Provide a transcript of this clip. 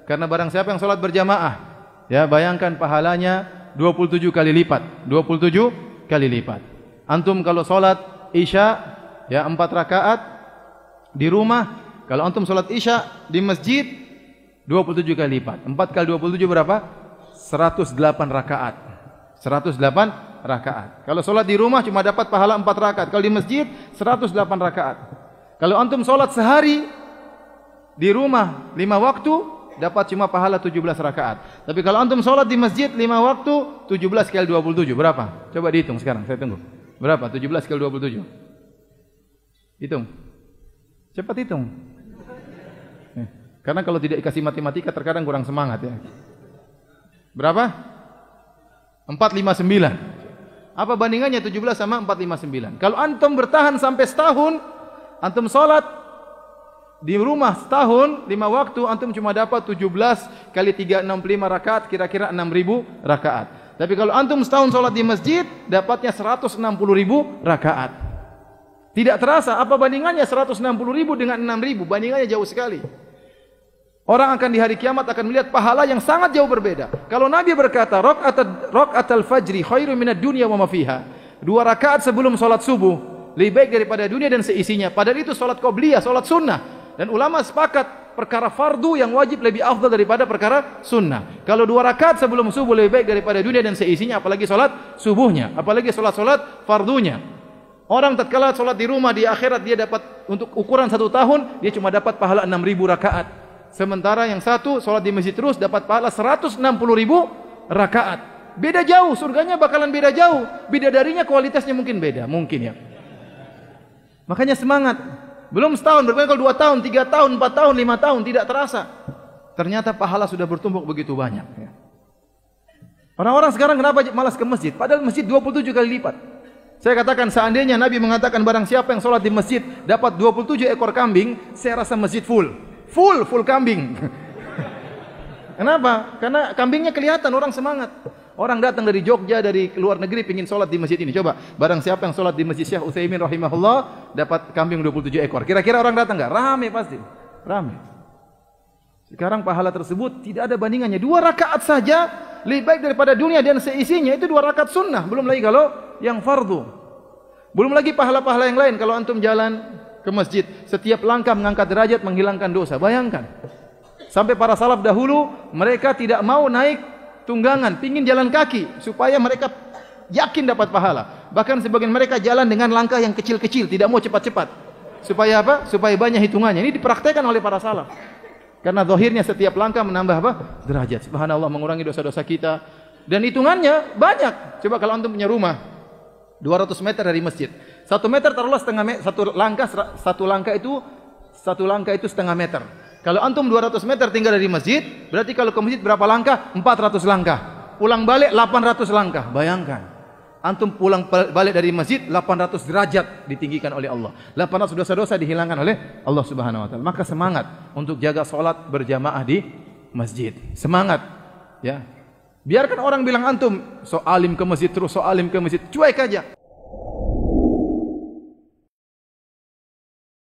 Karena barang siapa yang sholat berjamaah, ya bayangkan pahalanya 27 kali lipat. 27 kali lipat. Antum kalau sholat Isya, ya 4 rakaat di rumah, kalau antum sholat Isya di masjid 27 kali lipat. 4 kali 27 berapa? 108 rakaat. 108 rakaat. Kalau sholat di rumah cuma dapat pahala 4 rakaat. Kalau di masjid 108 rakaat. Kalau antum sholat sehari di rumah 5 waktu dapat cuma pahala 17 rakaat. Tapi kalau antum sholat di masjid 5 waktu 17 kali 27 berapa? Coba dihitung sekarang, saya tunggu. Berapa? 17 kali 27. Hitung. Cepat hitung. Karena kalau tidak dikasih matematika terkadang kurang semangat ya. Berapa? 459. Apa bandingannya 17 sama 459? Kalau antum bertahan sampai setahun, antum sholat di rumah setahun 5 waktu, antum cuma dapat 17 kali 365 rakaat, kira-kira 6.000 rakaat. Tapi kalau antum setahun sholat di masjid, dapatnya 160.000 rakaat. Tidak terasa, apa bandingannya 160.000 dengan 6.000? Bandingannya jauh sekali. Orang akan di hari kiamat akan melihat pahala yang sangat jauh berbeda. Kalau Nabi berkata, raq'atul fajri khairum minad dunya wa ma fiha. 2 rakaat sebelum salat subuh lebih baik daripada dunia dan seisinya. Padahal itu salat qabliyah, salat sunnah. Dan ulama sepakat perkara fardu yang wajib lebih afdal daripada perkara sunnah. Kalau 2 rakaat sebelum subuh lebih baik daripada dunia dan seisinya, apalagi salat subuhnya, apalagi salat fardunya. Orang tatkala salat di rumah di akhirat dia dapat untuk ukuran 1 tahun dia cuma dapat pahala 6.000 rakaat. Sementara yang satu sholat di masjid terus dapat pahala 160.000 rakaat. Beda jauh, surganya bakalan beda jauh. Bidadarinya kualitasnya mungkin beda, mungkin ya. Makanya semangat. Belum setahun, berarti kalau 2 tahun, 3 tahun, 4 tahun, 5 tahun tidak terasa. Ternyata pahala sudah bertumpuk begitu banyak. Orang-orang sekarang kenapa malas ke masjid? Padahal masjid 27 kali lipat. Saya katakan seandainya Nabi mengatakan barang siapa yang sholat di masjid dapat 27 ekor kambing, saya rasa masjid full kambing. Kenapa? Karena kambingnya kelihatan, orang semangat. Orang datang dari Jogja, dari luar negeri pengin sholat di masjid ini. Coba, barang siapa yang sholat di masjid Syekh Utsaimin rahimahullah dapat kambing 27 ekor. Kira-kira orang datang enggak? Ramai pasti. Ramai. Sekarang pahala tersebut tidak ada bandingannya. 2 rakaat saja lebih baik daripada dunia dan seisinya. Itu 2 rakaat sunnah. Belum lagi kalau yang fardu. Belum lagi pahala-pahala yang lain. Kalau antum jalan ke masjid, setiap langkah mengangkat derajat, menghilangkan dosa. Bayangkan, sampai para salaf dahulu mereka tidak mau naik tunggangan, pingin jalan kaki supaya mereka yakin dapat pahala. Bahkan sebagian mereka jalan dengan langkah yang kecil-kecil, tidak mau cepat-cepat. Supaya apa? Supaya banyak hitungannya. Ini dipraktekkan oleh para salaf. Karena zahirnya setiap langkah menambah apa? Derajat. Subhanallah, mengurangi dosa-dosa kita. Dan hitungannya banyak. Coba kalau antum punya rumah 200 meter dari masjid. 1 meter taruhlah setengah meter, satu langkah itu setengah meter. Kalau antum 200 meter tinggal dari masjid, berarti kalau ke masjid berapa langkah? 400 langkah. Pulang balik 800 langkah. Bayangkan. Antum pulang balik dari masjid 800 derajat ditinggikan oleh Allah. 800 dosa-dosa dihilangkan oleh Allah Subhanahu wa taala. Maka semangat untuk jaga salat berjamaah di masjid. Semangat, ya. Biarkan orang bilang antum so alim ke masjid terus, so alim ke masjid. Cuek aja.